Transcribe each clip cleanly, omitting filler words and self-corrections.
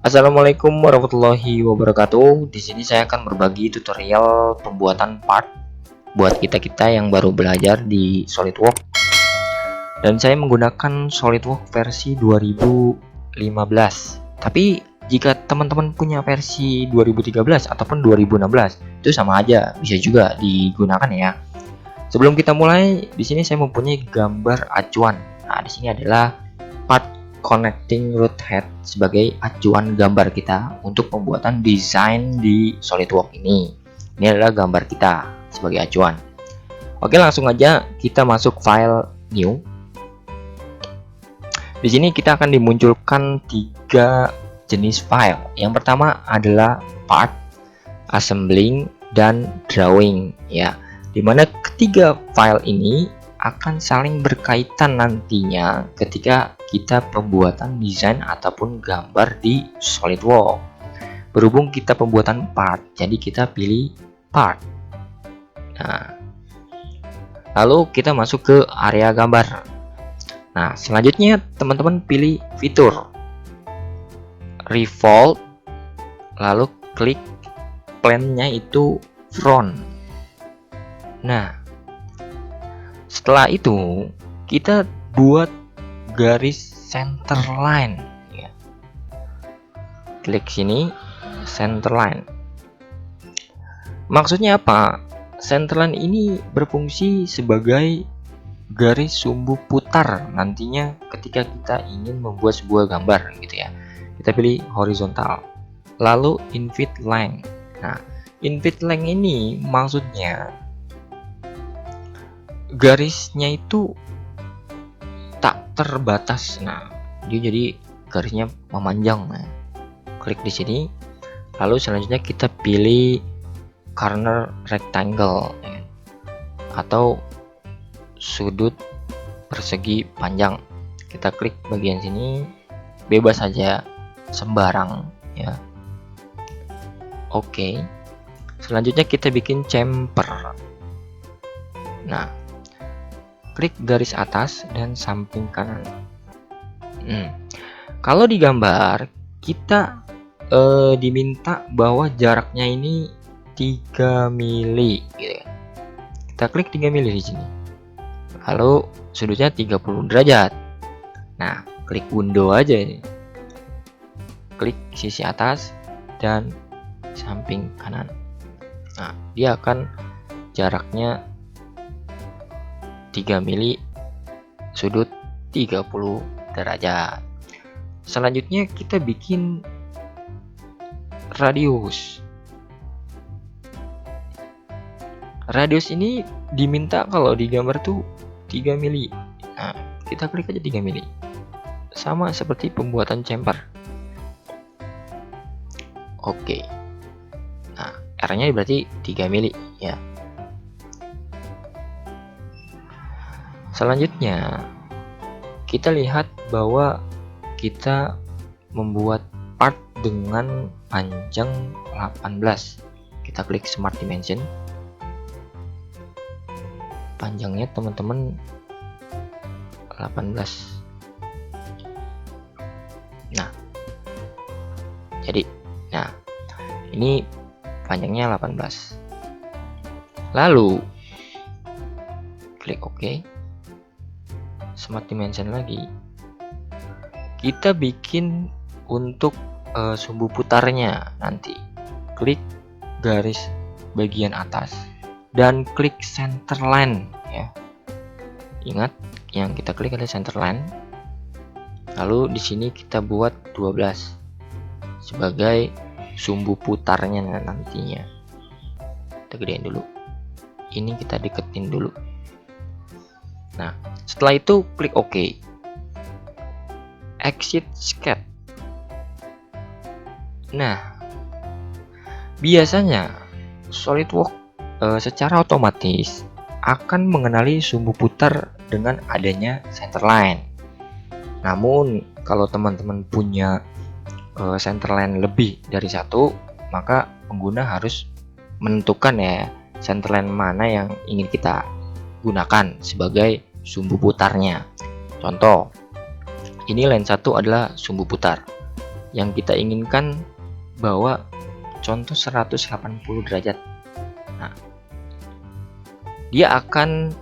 Assalamualaikum warahmatullahi wabarakatuh. Di sini saya akan berbagi tutorial pembuatan part buat kita-kita yang baru belajar di SolidWorks. Dan saya menggunakan SolidWorks versi 2015. Tapi jika teman-teman punya versi 2013 ataupun 2016, itu sama aja, bisa juga digunakan ya. Sebelum kita mulai, di sini saya mempunyai gambar acuan. Nah, di sini adalah part connecting root head sebagai acuan gambar kita untuk pembuatan desain di SolidWorks ini. Ini adalah gambar kita sebagai acuan. Oke, langsung aja kita masuk file new. Di sini kita akan dimunculkan 3 jenis file. Yang pertama adalah part, assembling, dan drawing ya. Dimana ketiga file ini akan saling berkaitan nantinya ketika kita pembuatan desain ataupun gambar di SolidWorks. Berhubung kita pembuatan part, jadi kita pilih part. Nah, lalu kita masuk ke area gambar. Nah, selanjutnya teman-teman pilih fitur revolve, lalu klik plane-nya itu front. Nah, setelah itu kita buat garis center line ya. Klik sini center line. Maksudnya apa? Center line ini berfungsi sebagai garis sumbu putar nantinya ketika kita ingin membuat sebuah gambar gitu ya. Kita pilih horizontal. Lalu invert length. Nah, invert length ini maksudnya garisnya itu tak terbatas. Nah, dia jadi garisnya memanjang. Nah, klik di sini. Lalu selanjutnya kita pilih corner rectangle ya, atau sudut persegi panjang. Kita klik bagian sini, bebas saja, sembarang ya. Oke. Selanjutnya kita bikin chamfer. Nah, klik garis atas dan samping kanan. Kalau di gambar kita diminta bahwa jaraknya ini 3 mili gitu ya. Kita klik 3 mili di sini. Lalu sudutnya 30 derajat. Nah, klik window aja ini. Klik sisi atas dan samping kanan. Nah, dia akan jaraknya 3 mili, sudut 30 derajat. Selanjutnya kita bikin radius. Radius ini diminta kalau di gambar tuh 3 mili. Nah, kita klik aja 3 mili. Sama seperti pembuatan chamfer. Oke. Nah, R-nya berarti 3 mili ya. Selanjutnya kita lihat bahwa kita membuat part dengan panjang 18. Kita klik smart dimension. Panjangnya teman-teman 18. Nah, jadi ini panjangnya 18. Lalu klik OK. Smart dimension lagi. Kita bikin untuk sumbu putarnya nanti. Klik garis bagian atas dan klik center line ya. Ingat yang kita klik adalah center line. Lalu di sini kita buat 12 sebagai sumbu putarnya nantinya. Kita gedein dulu. Ini kita deketin dulu. Nah, setelah itu klik OK. Exit sketch. Nah, biasanya SolidWorks secara otomatis akan mengenali sumbu putar dengan adanya center line. Namun, kalau teman-teman punya center line lebih dari satu, maka pengguna harus menentukan ya center line mana yang ingin kita gunakan sebagai sumbu putarnya. Contoh, ini line 1 adalah sumbu putar, yang kita inginkan bahwa contoh 180 derajat. Nah, dia akan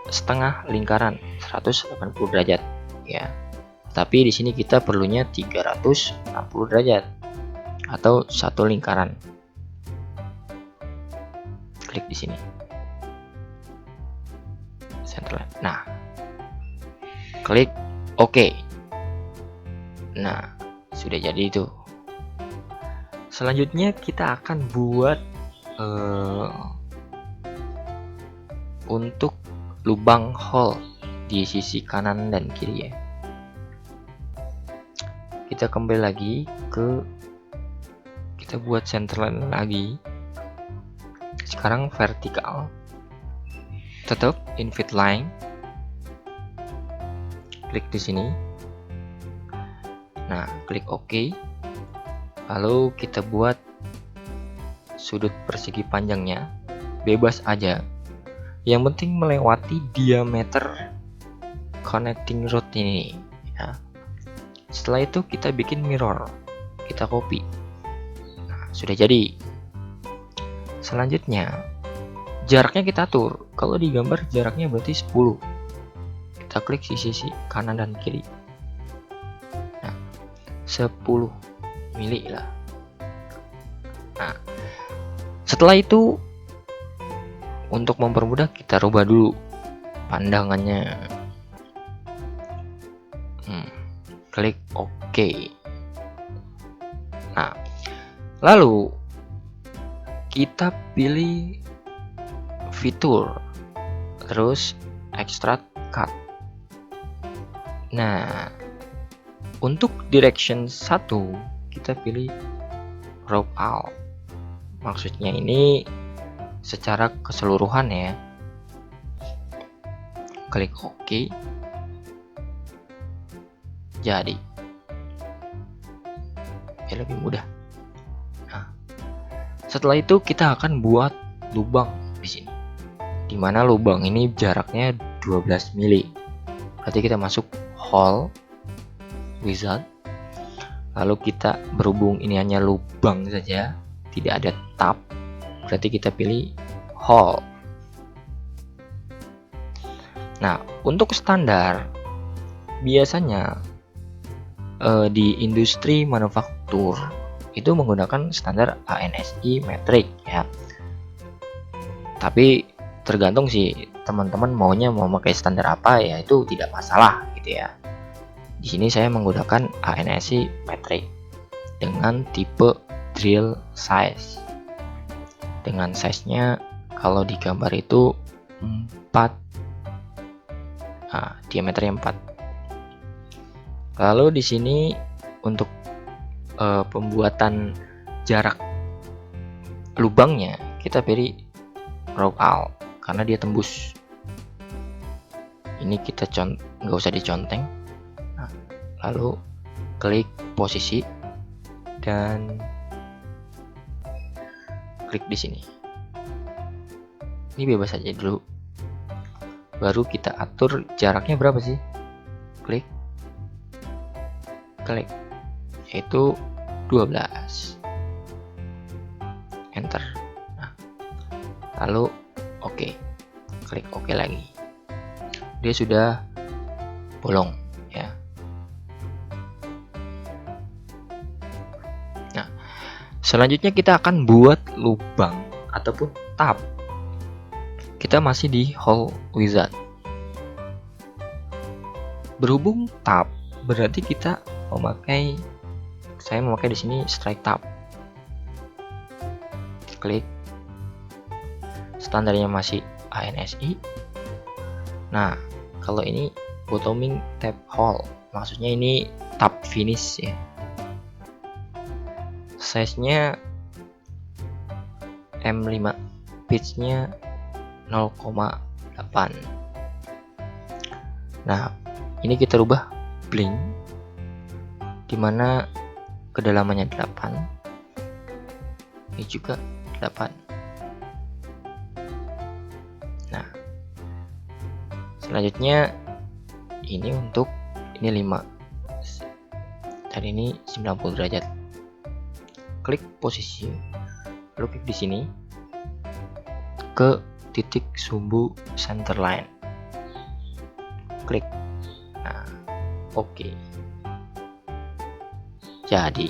setengah lingkaran 180 derajat ya. Tapi di sini kita perlunya 360 derajat atau satu lingkaran. Klik di sini. Centerline. Nah, klik OK. Nah, sudah jadi itu. Selanjutnya kita akan buat untuk lubang hole di sisi kanan dan kiri ya. Kita kembali lagi kita buat centerline lagi. Sekarang vertikal, tetap invert line, klik di sini. Nah, klik OK. Lalu kita buat sudut persegi panjangnya bebas aja. Yang penting melewati diameter connecting rod ini ya. Setelah itu kita bikin mirror, kita copy. Nah, sudah jadi. Selanjutnya jaraknya kita atur. Kalau di gambar jaraknya berarti 10. Kita klik di sisi kanan dan kiri. Nah, 10 mili lah. Nah, setelah itu untuk mempermudah kita rubah dulu pandangannya. Klik OK. Nah, lalu kita pilih fitur, terus extract cut. Nah, untuk direction 1 kita pilih rope out. Maksudnya ini secara keseluruhan ya. Klik OK. Jadi biar lebih mudah. Nah, setelah itu kita akan buat lubang di sini. Dimana lubang ini jaraknya 12 mili. Berarti kita masuk hole wizard. Lalu kita berhubung ini hanya lubang saja, tidak ada tab. Berarti kita pilih hole. Nah, untuk standar biasanya di industri manufaktur itu menggunakan standar ANSI metrik ya. Tapi tergantung sih teman-teman maunya mau pakai standar apa ya, itu tidak masalah gitu ya. Di sini saya menggunakan ANSI metrik dengan tipe drill size. Dengan size-nya kalau di gambar itu 4, diameternya 4. Lalu di sini untuk pembuatan jarak lubangnya kita pilih rope out karena dia tembus. Ini kita nggak usah diconteng. Nah, lalu klik posisi dan klik di sini. Ini bebas aja dulu. Baru kita atur jaraknya berapa sih? Klik, yaitu 12. Enter. Nah, lalu OK. Klik OK lagi. Dia sudah bolong ya. Nah, selanjutnya kita akan buat lubang ataupun tab. Kita masih di hole wizard. Berhubung tab berarti kita saya memakai di sini strike tab. Klik. Standarnya masih ANSI. Nah, kalau ini bottoming tab hole, maksudnya ini tab finish ya. Size-nya M5, pitch-nya 0,8. Nah, ini kita rubah blink, dimana kedalamannya 8, ini juga 8. Nah, selanjutnya ini 5. dan ini 90 derajat. Klik posisi, lalu klik di sini ke titik sumbu center line, klik. Nah, oke. Jadi,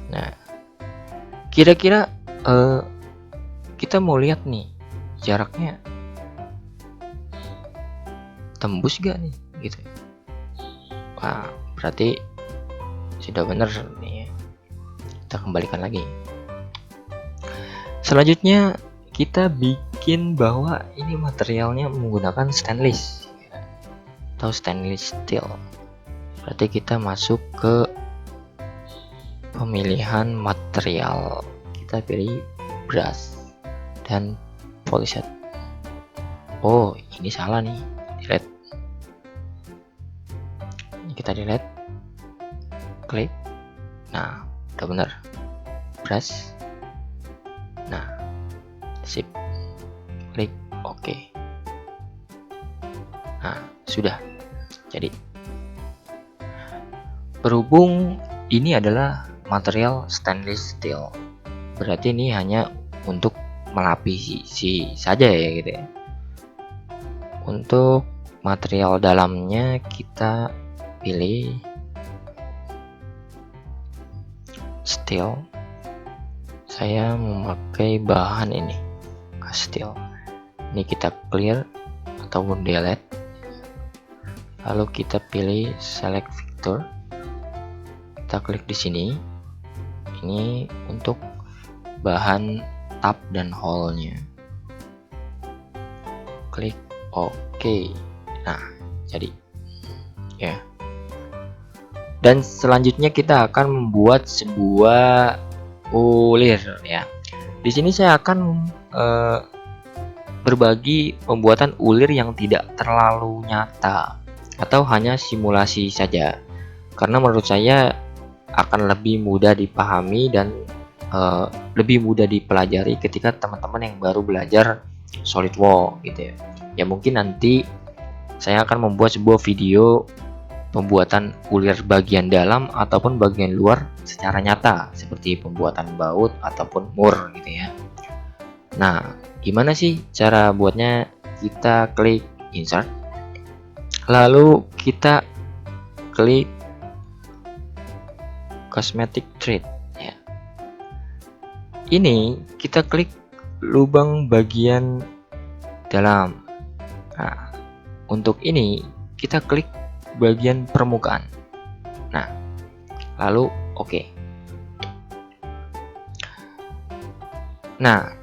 nah, kira-kira kita mau lihat nih jaraknya tembus gak nih gitu. Wah, berarti sudah benar nih ya. Kita kembalikan lagi. Selanjutnya kita bikin bahwa ini materialnya menggunakan stainless atau stainless steel. Berarti kita masuk ke pemilihan material, kita pilih brush dan polyset. Oh, ini salah nih, delete. Kita delete, klik. Nah, udah bener, brush. Nah, sip, klik OK. Nah, sudah jadi. Berhubung ini adalah material stainless steel, berarti ini hanya untuk melapisi saja ya gitu ya. Untuk material dalamnya kita pilih steel. Saya memakai bahan ini steel. Ini kita clear ataupun delete, lalu kita pilih select vector, kita klik di sini. Ini untuk bahan tab dan hole-nya, klik OK. Nah, jadi ya. Dan selanjutnya kita akan membuat sebuah ulir ya. Di sini saya akan berbagi pembuatan ulir yang tidak terlalu nyata atau hanya simulasi saja, karena menurut saya akan lebih mudah dipahami dan lebih mudah dipelajari ketika teman-teman yang baru belajar SolidWorks gitu ya. Ya mungkin nanti saya akan membuat sebuah video pembuatan ulir bagian dalam ataupun bagian luar secara nyata, seperti pembuatan baut ataupun mur gitu ya. Nah, gimana sih cara buatnya? Kita klik insert, lalu kita klik cosmetic thread ya. Ini kita klik lubang bagian dalam. Nah, untuk ini kita klik bagian permukaan. Nah, lalu OK. Nah,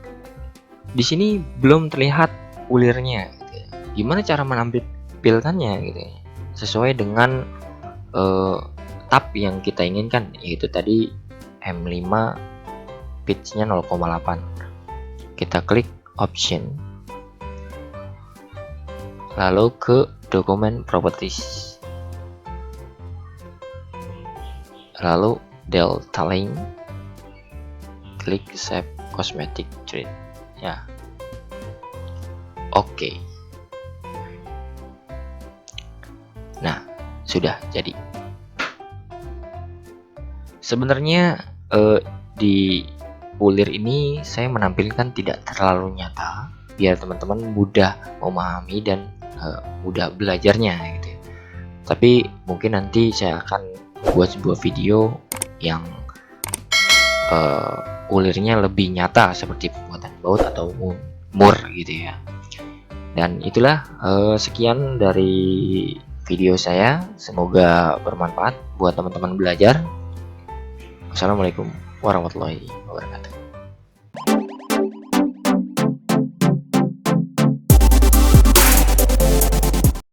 di sini belum terlihat ulirnya gitu. Gimana cara menampilkannya gitu ya, sesuai dengan tab yang kita inginkan, yaitu tadi M5 pitch-nya 0,8. Kita klik option, lalu ke dokumen properties, lalu delta line, klik save cosmetic thread ya. Oke. Nah, sudah jadi. Sebenarnya di ulir ini saya menampilkan tidak terlalu nyata biar teman-teman mudah memahami dan mudah belajarnya gitu ya. Tapi mungkin nanti saya akan buat sebuah video yang ulirnya lebih nyata seperti pembuatan baut atau mur gitu ya. Dan itulah sekian dari video saya, semoga bermanfaat buat teman-teman belajar. Assalamualaikum warahmatullahi wabarakatuh.